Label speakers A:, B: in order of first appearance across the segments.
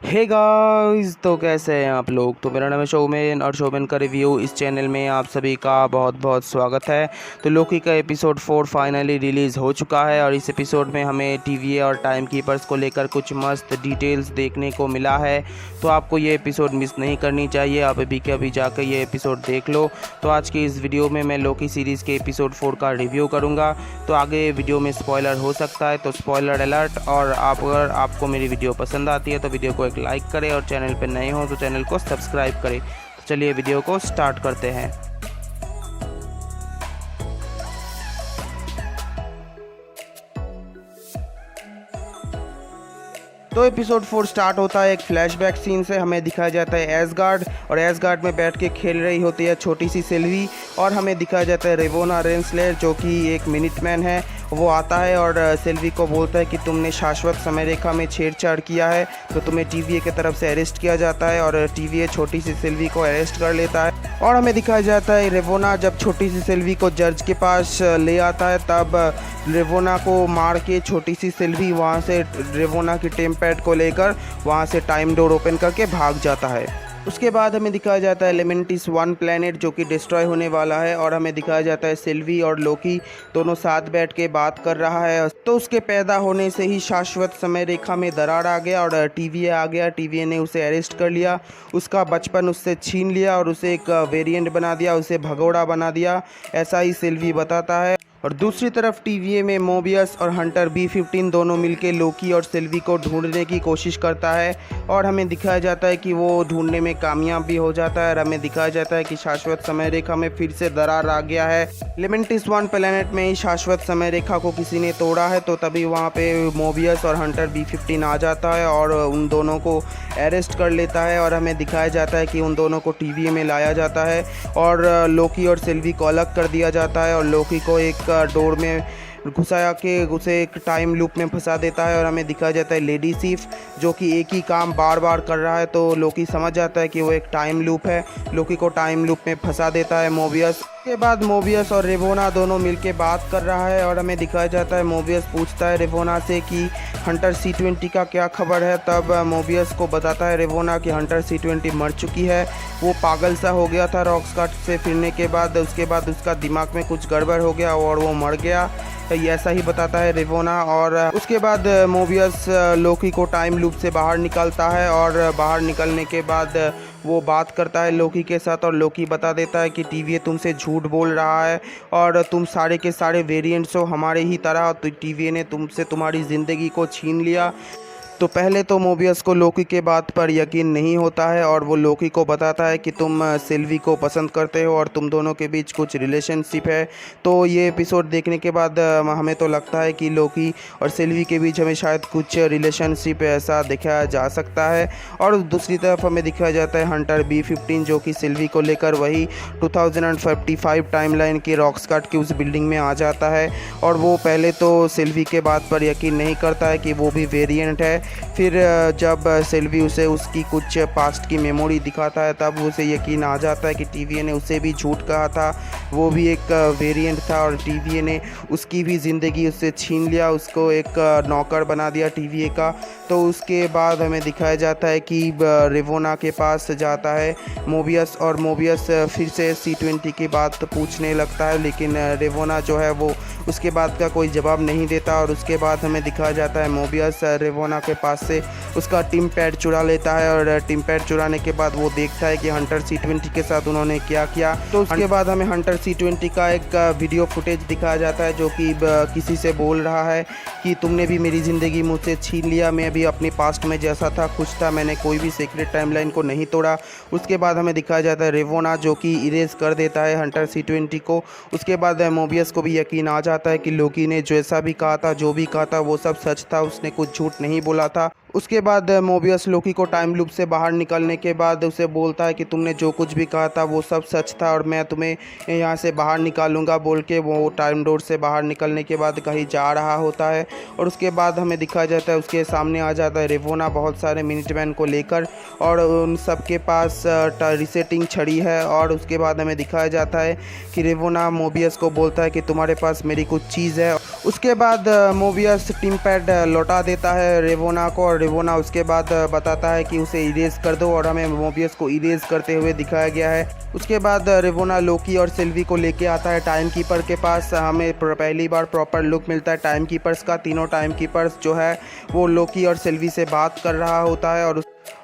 A: Hey guys, तो कैसे हैं आप लोग। तो मेरा नाम है शोमेन और शोमेन का रिव्यू इस चैनल में आप सभी का बहुत बहुत स्वागत है। तो लोकी का एपिसोड 4 फाइनली रिलीज़ हो चुका है और इस एपिसोड में हमें टीवीए और टाइम कीपर्स को लेकर कुछ मस्त डिटेल्स देखने को मिला है। तो आपको ये एपिसोड मिस नहीं करनी चाहिए, आप अभी के अभी जाकर ये एपिसोड देख लो। तो आज की इस वीडियो में मैं लोकी सीरीज़ के एपिसोड 4 का रिव्यू करूँगा। तो आगे वीडियो में स्पॉइलर हो सकता है, तो स्पॉइलर अलर्ट। और अगर आपको मेरी वीडियो पसंद आती है तो वीडियो को एक लाइक करें और चैनल पर नए हो तो चैनल को सब्सक्राइब करें। तो चलिए वीडियो को स्टार्ट करते हैं। तो एपिसोड 4 स्टार्ट होता है एक फ्लैशबैक सीन से। हमें दिखाया जाता है एसगार्ड, और एसगार्ड में बैठ के खेल रही होती है छोटी सी सिल्वी। और हमें दिखाया जाता है रेवोना रेंसलेर, जो कि एक मिनटमैन है। वो आता है और सिल्वी को बोलता है कि तुमने शाश्वत समय रेखा में छेड़छाड़ किया है, तो तुम्हें टीवीए की तरफ से अरेस्ट किया जाता है। और टीवीए छोटी सी सिल्वी को अरेस्ट कर लेता है। और हमें दिखाया जाता है रेवोना जब छोटी सी सिल्वी को जज के पास ले आता है, तब रेवोना को मार के छोटी सी सिल्वी वहाँ से रेवोना की टेम पैड को लेकर वहाँ से टाइम डोर ओपन करके भाग जाता है। उसके बाद हमें दिखाया जाता है एलिमेंटिस 1 प्लैनेट, जो कि डिस्ट्रॉय होने वाला है। और हमें दिखाया जाता है सिल्वी और लोकी दोनों साथ बैठ के बात कर रहा है। तो उसके पैदा होने से ही शाश्वत समय रेखा में दरार आ गया और टीवीए आ गया। टीवीए ने उसे अरेस्ट कर लिया, उसका बचपन उससे छीन लिया और उसे एक वेरिएंट बना दिया, उसे भगोड़ा बना दिया। ऐसा ही सिल्वी बताता है। और दूसरी तरफ टीवीए में मोबियस और हंटर B-15 दोनों मिलके लोकी और सिल्वी को ढूंढने की कोशिश करता है। और हमें दिखाया जाता है कि वो ढूंढने में कामयाब भी हो जाता है। और हमें दिखाया जाता है कि शाश्वत समय रेखा में फिर से दरार आ गया है। एलिमेंटिस 1 प्लैनेट में ही शाश्वत समय रेखा को किसी ने तोड़ा है, तो तभी वहाँ पे मोबियस और हंटर B-15 आ जाता है और उन दोनों को अरेस्ट कर लेता है। और हमें दिखाया जाता है कि उन दोनों को टीवीए में लाया जाता है और लोकी और सिल्वी को अलग कर दिया जाता है। और लोकी को एक डोर में घुसाया के उसे एक टाइम लूप में फंसा देता है। और हमें दिखाया जाता है लेडी सीफ, जो कि एक ही काम बार बार कर रहा है। तो लोकी समझ जाता है कि वो एक टाइम लूप है, लोकी को टाइम लूप में फंसा देता है मोबियस। के बाद मोबियस और रेवोना दोनों मिलके बात कर रहा है। और हमें दिखाया जाता है मोबियस पूछता है रेवोना से कि हंटर C-20 का क्या खबर है। तब मोबियस को बताता है रेवोना कि हंटर C-20 मर चुकी है, वो पागल सा हो गया था रॉकस्टार से फिरने के बाद। उसके बाद उसका दिमाग में कुछ गड़बड़ हो गया और वो मर गया, ये ऐसा ही बताता है रेवोना। और उसके बाद मोबियस लोकी को टाइम लूप से बाहर निकालता है और बाहर निकलने के बाद वो बात करता है लोकी के साथ। और लोकी बता देता है कि टीवीए तुमसे झूठ बोल रहा है और तुम सारे के सारे वेरिएंट्स हो हमारे ही तरह, तो टीवीए ने तुमसे तुम्हारी ज़िंदगी को छीन लिया। तो पहले तो मोबियस को लोकी के बात पर यकीन नहीं होता है और वो लोकी को बताता है कि तुम सिल्वी को पसंद करते हो और तुम दोनों के बीच कुछ रिलेशनशिप है। तो ये एपिसोड देखने के बाद हमें तो लगता है कि लोकी और सिल्वी के बीच हमें शायद कुछ रिलेशनशिप ऐसा दिखाया जा सकता है। और दूसरी तरफ हमें दिखाया जाता है हंटर B-15, जो कि सिल्वी को लेकर वही 2055 टाइमलाइन के रॉकस्टार की उस बिल्डिंग में आ जाता है। और वो पहले तो सिल्वी के बात पर यकीन नहीं करता है कि वो भी वेरिएंट है। फिर जब सिल्वी उसे उसकी कुछ पास्ट की मेमोरी दिखाता है, तब उसे यकीन आ जाता है कि टीवीए ने उसे भी झूठ कहा था, वो भी एक वेरिएंट था और टीवीए ने उसकी भी ज़िंदगी उससे छीन लिया, उसको एक नौकर बना दिया टीवीए का। तो उसके बाद हमें दिखाया जाता है कि रेवोना के पास जाता है मोबियस और मोबियस फिर से C-20 की बात पूछने लगता है, लेकिन रेवोना जो है वो उसके बाद का कोई जवाब नहीं देता। और उसके बाद हमें दिखाया जाता है मोबियस रेवोना के पास से उसका टीम पैड चुरा लेता है। और टीम पैड चुराने के बाद वो देखता है कि हंटर C-20 के साथ उन्होंने क्या किया। तो उसके बाद हमें हंटर C-20 का एक वीडियो फुटेज दिखाया जाता है, जो कि किसी से बोल रहा है कि तुमने भी मेरी ज़िंदगी मुझसे छीन लिया, मैं भी अपने पास्ट में जैसा था खुश था, मैंने कोई भी सीक्रेट टाइमलाइन को नहीं तोड़ा। उसके बाद हमें दिखाया जाता है रेवोना, जो कि इरेज कर देता है हंटर C-20 को। उसके बाद मोबियस को भी यकीन आ जाता है कि लोकी ने जैसा भी कहा था, जो भी कहा था, वो सब सच था, उसने कुछ झूठ नहीं बोला था। उसके बाद मोबियस लोकी को टाइम लूप से बाहर निकलने के बाद उसे बोलता है कि तुमने जो कुछ भी कहा था वो सब सच था और मैं तुम्हें यहाँ से बाहर निकालूंगा बोल के वो टाइम डोर से बाहर निकलने के बाद कहीं जा रहा होता है। और उसके बाद हमें दिखाया जाता है उसके सामने आ जाता है रेवोना बहुत सारे मिनटमैन को लेकर, और उन सब के पास रिसेटिंग छड़ी है। और उसके बाद हमें दिखाया जाता है कि रेवोना मोबियस को बोलता है कि तुम्हारे पास मेरी कुछ चीज़ है। उसके बाद मोबियस टीम पैड लौटा देता है रेवोना को, और रेवोना उसके बाद बताता है कि उसे इरेज कर दो, और हमें मोबियस को इरेज करते हुए दिखाया गया है। उसके बाद रेवोना लोकी और सिल्वी को लेके आता है टाइम कीपर के पास। हमें पहली बार प्रॉपर लुक मिलता है टाइम कीपर्स का। तीनों टाइम कीपर्स जो है वो लोकी और सिल्वी से बात कर रहा होता है,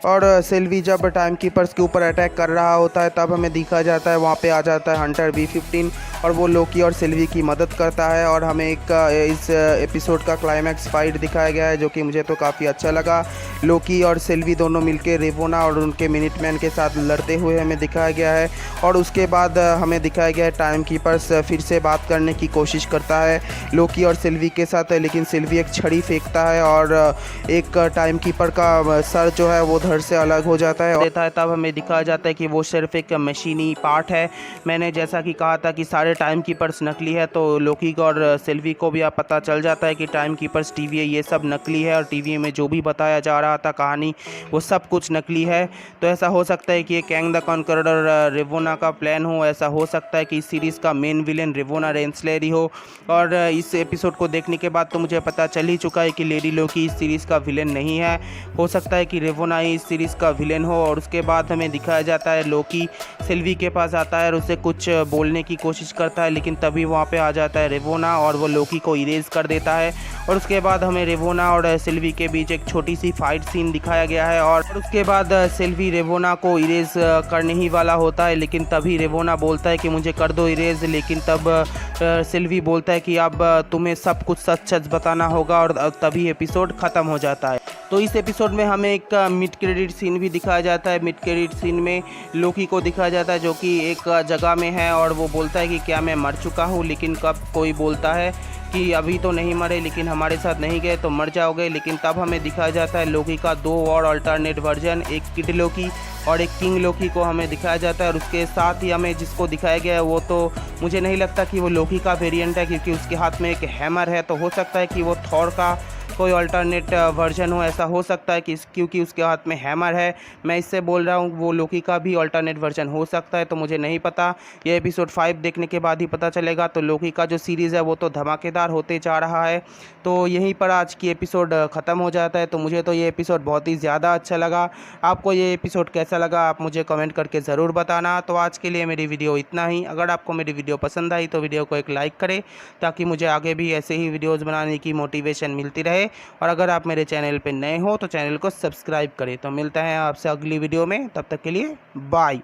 A: और सिल्वी जब टाइम कीपर्स के ऊपर अटैक कर रहा होता है तब हमें दिखा जाता है वहाँ पे आ जाता है हंटर B-15, और वो लोकी और सिल्वी की मदद करता है। और हमें एक इस एपिसोड का क्लाइमैक्स फाइट दिखाया गया है जो कि मुझे तो काफ़ी अच्छा लगा। लोकी और सिल्वी दोनों मिलकर रेवोना और उनके मिनटमैन के साथ लड़ते हुए हमें दिखाया गया है। और उसके बाद हमें दिखाया गया है टाइम कीपर्स फिर से बात करने की कोशिश करता है लोकी और सिल्वी के साथ, लेकिन सिल्वी एक छड़ी फेंकता है और एक टाइम कीपर का सर जो है वो धड़ से अलग हो जाता है। तब हमें दिखाया जाता है कि वो सिर्फ एक मशीनी पार्ट है। मैंने जैसा कि कहा था कि सारे टाइम कीपर्स नकली है, तो लोकी को और सिल्वी को भी अब पता चल जाता है कि टाइम कीपर्स TVA ये सब नकली है, और TVA में जो भी बताया जा रहा था कहानी वो सब कुछ नकली है। तो ऐसा हो सकता है कि ये कैंग द कॉन्करर और रेवोना का प्लान हो। ऐसा हो सकता है कि इस सीरीज़ का मेन विलेन रेवोना रेंसलर ही हो। और इस एपिसोड को देखने के बाद तो मुझे पता चल ही चुका है कि लेडी लोकी इस सीरीज़ का विलेन नहीं है। हो सकता है कि रेवोना ही इस सीरीज़ का विलेन हो। और उसके बाद हमें दिखाया जाता है लोकी सिल्वी के पास आता है और उससे कुछ बोलने की कोशिश करता है, लेकिन तभी वहाँ पे आ जाता है रेवोना और वो लोकी को इरेज कर देता है। और उसके बाद हमें रेवोना और सिल्वी के बीच एक छोटी सी फाइट सीन दिखाया गया है। और उसके बाद सिल्वी रेवोना को इरेज करने ही वाला होता है, लेकिन तभी रेवोना बोलता है कि मुझे कर दो इरेज। लेकिन तब सिल्वी बोलता है कि अब तुम्हें सब कुछ सच सच बताना होगा, और तभी एपिसोड ख़त्म हो जाता है। तो इस एपिसोड में हमें एक मिड क्रेडिट सीन भी दिखाया जाता है। मिड क्रेडिट सीन में लोकी को दिखाया जाता है जो कि एक जगह में है, और वो बोलता है कि क्या मैं मर चुका हूँ, लेकिन कब कोई बोलता है कि अभी तो नहीं मरे, लेकिन हमारे साथ नहीं गए तो मर जाओगे। लेकिन तब हमें दिखाया जाता है लोकी का 2 और अल्टरनेट वर्जन, एक किड लोकी और एक किंग लोकी को हमें दिखाया जाता है। और उसके साथ ही हमें जिसको दिखाया गया है वो तो मुझे नहीं लगता कि वो लोकी का वेरिएंट है, क्योंकि उसके हाथ में एक हैमर है। तो हो सकता है कि वो थॉर का कोई अल्टरनेट वर्जन हो, ऐसा हो सकता है कि क्योंकि उसके हाथ में हैमर है। मैं इससे बोल रहा हूँ वो लोकी का भी अल्टरनेट वर्जन हो सकता है, तो मुझे नहीं पता। ये एपिसोड 5 देखने के बाद ही पता चलेगा। तो लोकी का जो सीरीज़ है वो तो धमाकेदार होते जा रहा है। तो यहीं पर आज की एपिसोड ख़त्म हो जाता है। तो मुझे तो ये एपिसोड बहुत ही ज़्यादा अच्छा लगा। आपको ये एपिसोड कैसा लगा आप मुझे कमेंट करके ज़रूर बताना। तो आज के लिए मेरी वीडियो इतना ही। अगर आपको मेरी वीडियो पसंद आई तो वीडियो को एक लाइक करें, ताकि मुझे आगे भी ऐसे ही वीडियोज़ बनाने की मोटिवेशन मिलती रहे। और अगर आप मेरे चैनल पे नए हो तो चैनल को सब्सक्राइब करें। तो मिलता है आपसे अगली वीडियो में, तब तक के लिए बाय।